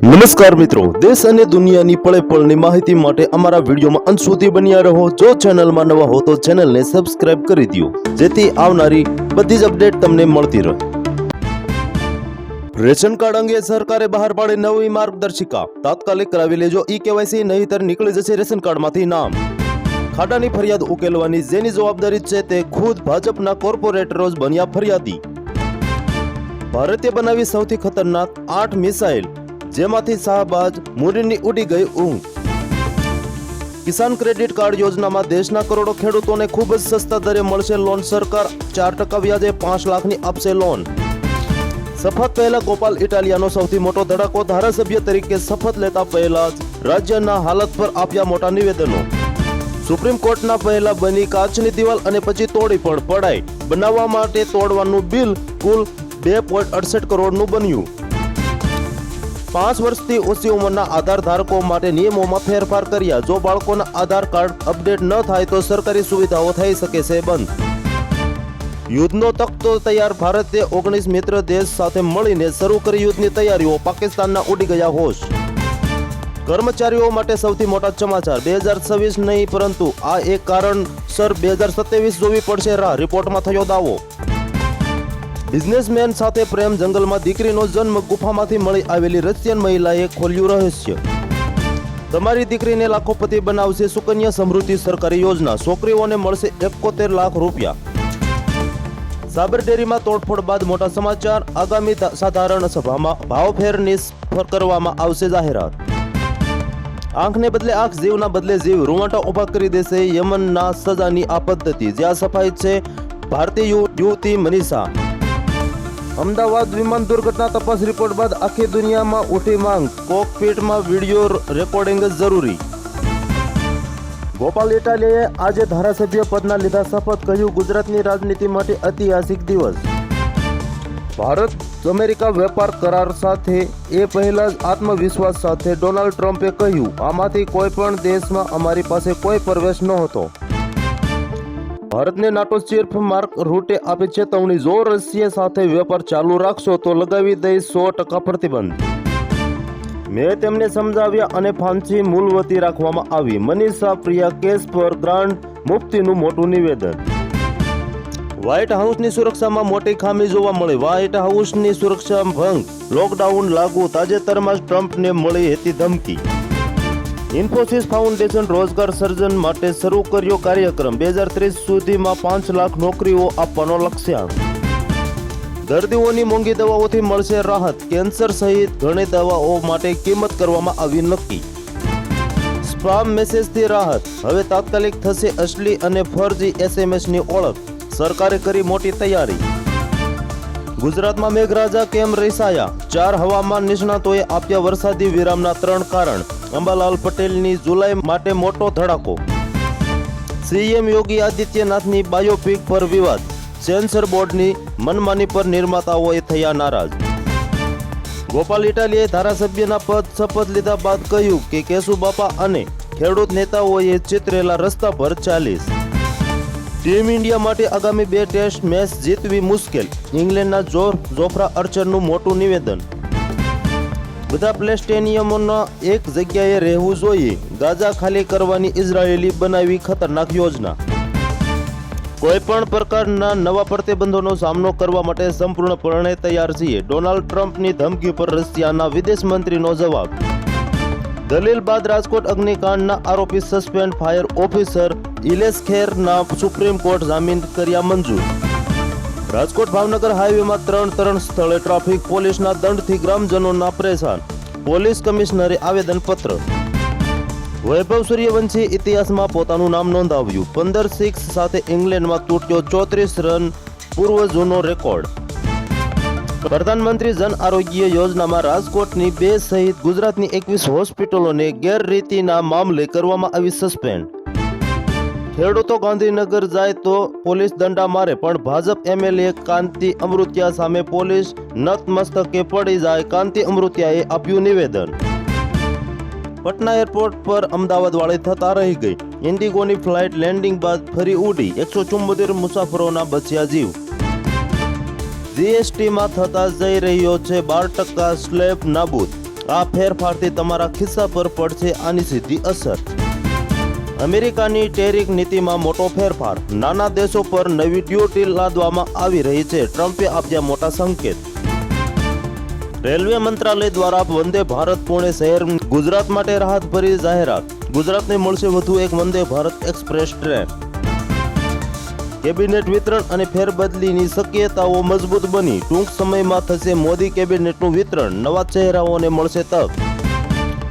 નમસ્કાર મિત્રો, દેશ અને દુનિયાની પળે પળની માહિતી માટે અમારા વિડીયોમાં અંત સુધી બન્યા રહો। જો ચેનલમાં નવા હો તો ચેનલને સબસ્ક્રાઇબ કરી દો, જેથી આવનારી બધી જ અપડેટ તમને મળતી રહે। રેશન કાર્ડ અંગે સરકારે બહાર પાડી નવી માર્ગદર્શિકા, તાત્કાલિક કરાવી લેજો ઈ-કેવાયસી, નહીંતર નીકળી જશે રેશન કાર્ડમાંથી નામ। ખાડાની ફરિયાદ ઉકેલવાની જેની જવાબદારી છે તે ખુદ ભાજપના કોર્પોરેટરો જ બન્યા ફરિયાદી। ભારતે બનાવી સૌથી ખતરનાક 8 મિસાઇલ, જેમાંથી શાહબાજ મુરીની ઉડી ગઈ ઊંઘ। કિસાન ક્રેડિટ કાર્ડ યોજનામાં દેશના કરોડો ખેડૂતોને ખૂબ જ સસ્તા દરે મળશે લોન। સરકાર 4% વ્યાજે 5 લાખની આપશે લોન। શપથ પહેલા ગોપાલ ઇટાલિયાનો સૌથી મોટો ધડાકો, ધારાસભ્ય તરીકે શપથ લેતા પહેલા જ રાજ્યના હાલત પર આપ્યા મોટા નિવેદનો। સુપ્રીમ કોર્ટના પહેલા બની કાચની દિવાલ અને પછી તોડી પણ પડાઈ। બનાવવા માટે તોડવાનું બિલ કુલ 2.68 કરોડનું બન્યું। 5 વર્ષથી ઓછી ઉંમરના આધાર ધારકો માટે નિયમોમાં ફેરફાર કર્યા। જો બાળકોના આધાર કાર્ડ અપડેટ ન થાય તો સરકારી સુવિધાઓ થઈ શકે છે બંધ। યુદ્ધનો તખ્તો તૈયાર, ભારતે 19 મિત્ર દેશ સાથે મળીને શરૂ કરી યુદ્ધની તૈયારીઓ, પાકિસ્તાનના ઉડી ગયા હોશ। કર્મચારીઓ માટે સૌથી મોટા સમાચાર, 2026 નહીં પરંતુ આ એક કારણસર 2027 જોવી પડશે રાહ, રિપોર્ટમાં થયો દાવો। બિઝનેસમેન સાથે પ્રેમ, જંગલમાં દીકરીનો જન્મ, ગુફામાંથી મળી આવેલી રશિયન મહિલાએ ખોલ્યું રહસ્ય। તમારી દીકરીને લાખોપતિ બનાવશે સુકન્યા સમૃદ્ધિ સરકારી યોજના, છોકરીઓને મળશે 71 લાખ રૂપિયા। સાબરડેરીમાં તોડફોડ બાદ મોટા સમાચાર, આગામી સાધારણ સભામાં ભાવફેરની કરવામાં આવશે જાહેરાત। આંખને બદલે આંખ, જીવના બદલે જીવ, રૂવાટા ઉભા કરી દેશે યમનના સજાની આ પદ્ધતિ, જ્યાં સફાઈ છે ભારતીય યુવતી મનીષા। અમદાવાદ વિમાન દુર્ઘટના તપાસ રિપોર્ટ બાદ આખી દુનિયામાં ઉઠી માંગ, કોકપીટમાં વિડીયો રેકોર્ડિંગ જરૂરી। ગોપાલ ઇટાલિયાએ આજે ધારાસભ્ય પદના લીધા શપથ, કહ્યું ગુજરાતની રાજનીતિ માટે ઐતિહાસિક દિવસ। ભારત અમેરિકા વેપાર કરાર સાથે એ પહેલા જ આત્મવિશ્વાસ સાથે ડોનાલ્ડ ટ્રમ્પે કહ્યું, આમાંથી કોઈ પણ દેશમાં અમારી પાસે કોઈ પ્રવેશ નહોતો। ભારતને નાટો ચીફ માર્ક રૂટે આપી ચેતવણી, જો રશિયા સાથે વેપાર ચાલુ રાખશો તો લગાવી દઈશ 100% પ્રતિબંધ। મેં તેમને સમજાવ્યા અને ફાંસી મુલતવી રાખવામાં આવી। મનીષા પ્રિયા કેસ પર ગ્રાન્ડ મુફ્તીનું મોટું નિવેદન। વ્હાઇટ હાઉસની સુરક્ષામાં મોટી ખામી જોવા મળી, વ્હાઇટ હાઉસની સુરક્ષા ભંગ, લોકડાઉન લાગુ, તાજેતરમાં જ ટ્રમ્પને મળી હતી ધમકી। ઇન્ફોસિસ ફાઉન્ડેશન રોજગાર સર્જન માટે શરૂ કર્યો કાર્યક્રમ, 2030 સુધીમાં 5 લાખ નોકરીઓ આપવાનો લક્ષ્યાંક। દર્દીઓની મોંઘી દવાઓથી મળશે રાહત, કેન્સર સહિત ઘણી દવાઓ માટે કિંમત કરવામાં આવી નક્કી। સ્પામ મેસેજથી રાહત, હવે તાત્કાલિક થશે અસલી અને ફર્જી એસએમએસની ઓળખ, સરકારે કરી મોટી તૈયારી। ગુજરાતમાં મેઘરાજા કેમ રીસાયા, 4 હવામાન નિષ્ણાતોએ આપ્યા વરસાદી વિરામના 3 કારણ, અંબાલાલ પટેલની જુલાઈ માટે મોટો ધડાકો। સીએમ યોગી આદિત્યનાથની બાયોપિક પર વિવાદ, સેન્સર બોર્ડની મનમાની પર નિર્માતાઓએ થયા નારાજ। ગોપાલ ઇટાલિયાએ ધારાસભ્યના પદ શપથ લીધા બાદ કહ્યું કે કેશુબાપા અને ખેડૂત નેતાઓએ ચિતરેલા રસ્તા પર ચાલીશ। ટીમ ઇન્ડિયા માટે આગામી 2 ટેસ્ટ મેચ જીતવી મુશ્કેલ, ઇંગ્લેન્ડના જોફ્રા આર્ચરનું મોટું નિવેદન। બધા પ્લેસ્ટેનિયમોના એક જગ્યાએ રહેવું જોઈએ, ગાઝા ખાલી કરવાની ઇઝરાયેલી બનાવી ખતરનાક યોજના। કોઈ પણ પ્રકારના નવા પ્રતિબંધોનો સામનો કરવા માટે સંપૂર્ણપણે તૈયાર છીએ, ડોનાલ્ડ ટ્રમ્પની ધમકી પર રશિયાના વિદેશ મંત્રીનો જવાબ। દલીલ બાદ રાજકોટ અગ્નિકાંડના આરોપી સસ્પેન્ડ, ફાયર ઓફિસર ઇલેશ ખેરના સુપ્રીમ કોર્ટ જામીન કર્યા મંજૂર। રાજકોટ ભાવનગર હાઈવેમાં 3 સ્થળે ટ્રાફિક પોલીસના દંડથી ગ્રામજનોના પરેશાન, પોલીસ કમિશનરે આવેદનપત્ર। વૈભવ સૂર્યવંશી ઇતિહાસમાં પોતાનું નામ નોંધાવ્યું, 15 સાથે ઇંગ્લેન્ડમાં તૂટ્યો 34 રન પૂર્વ જૂનો રેકોર્ડ। પ્રધાનમંત્રી જન આરોગ્ય યોજનામાં રાજકોટની 2 સહિત ગુજરાતની 21 હોસ્પિટલોને ગેરરીતિના મામલે કરવામાં આવી સસ્પેન્ડ। ખેડૂતો ગાંધીનગર જાય તો પોલીસ દંડા મારે, પણ ભાજપ એમએલએ કાંતિ અમૃતિયા સામે પોલીસ નતમસ્તકે પડી જાય, કાંતિ અમૃતિયાએ આપ્યું નિવેદન। પટના એરપોર્ટ પર અમદાવાદ વાળી થતા રહી ગઈ, ઇન્ડિગોની ફ્લાઇટ લેન્ડિંગ બાદ ફરી ઉડી, 174 મુસાફરોના બચ્યા જીવ। જીએસટીમાં થતા જઈ રહ્યો છે 12% સ્લેબ નાબૂદ। આ ફેરફારથી તમારા ખિસ્સા પર પડશે આની સીધી અસર. અમેરિકાની ટેરિફ નીતિમાં મોટો ફેરફાર. નાના દેશો પર નવી ડ્યુટી લાદવામાં આવી રહી છે. ટ્રમ્પે આપ્યા મોટા સંકેત. રેલવે મંત્રાલય દ્વારા વંદે ભારત પુણે શહેર ગુજરાત માટે રાહતભરી જાહેરાત. ગુજરાતને મળશે વધુ એક Vande Bharat express train. Cabinet વિતરણ અને ફેરબદલીની શક્યતાઓ મજબૂત બની. ટૂંક સમયમાં થશે મોદી કેબિનેટનું વિતરણ. નવા ચહેરાઓને મળશે તક.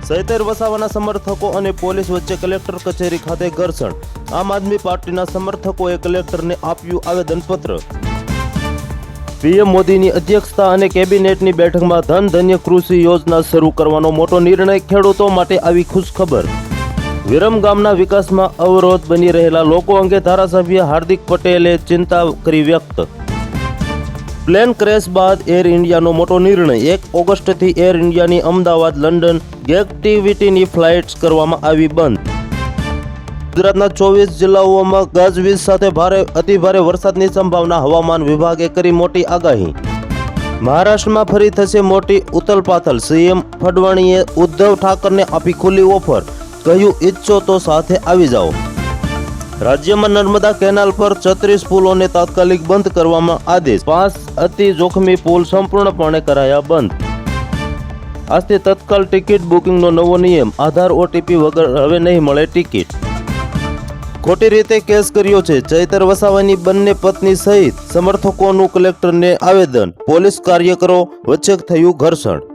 સૈતર વસાવાના સમર્થકો અને પોલીસ વચ્ચે કલેક્ટર કચેરી ખાતે ઘર્ષણ. આમ આદમી પાર્ટીના સમર્થકોએ કલેક્ટરને આપ્યું આવેદનપત્ર. પીએમ મોદીની અધ્યક્ષતા અને કેબિનેટની બેઠકમાં ધન ધન્ય કૃષિ યોજના શરૂ કરવાનો મોટો નિર્ણય. ખેડૂતો માટે આવી ખુશખબર. વિરમગામના વિકાસમાં અવરોધ બની રહેલા લોકો અંગે ધારાસભ્ય હાર્દિક પટેલે ચિંતા કરી વ્યક્ત. પ્લેન ક્રેશ બાદ એર ઇન્ડિયાનો મોટો નિર્ણય. 1 ઓગસ્ટથી એર ઇન્ડિયાની અમદાવાદ લંડન એક્ટિવિટીની ફ્લાઇટ્સ કરવામાં આવી બંધ. ગુજરાતના 24 જિલ્લાઓમાં ગાજવીજ સાથે અતિભારે વરસાદની સંભાવના. હવામાન વિભાગે કરી મોટી આગાહી. મહારાષ્ટ્રમાં ફરી થશે મોટી ઉથલપાથલ. સીએમ ફડવાણીએ ઉદ્ધવ ઠાકરેને આપી ખુલ્લી ઓફર. કહ્યું ઈચ્છો તો સાથે આવી જાઓ. રાજ્યમાં નર્મદા કેનાલ પર 36 પુલોને તાત્કાલિક બંધ કરવામાં આદેશ. 5 અતિ જોખમી પુલ સંપૂર્ણપણે કરાયા બંધ. આજથી તત્કાલ ટિકિટ બુકિંગનો નવો નિયમ. આધાર ઓટીપી વગર હવે નહીં મળે ટિકિટ. ખોટી રીતે કેસ કર્યો છે. ચૈતર વસાવાની બંને પત્ની સહિત સમર્થકોનું કલેક્ટરને આવેદન. પોલીસ કાર્યકરો વચ્ચે થયું ઘર્ષણ.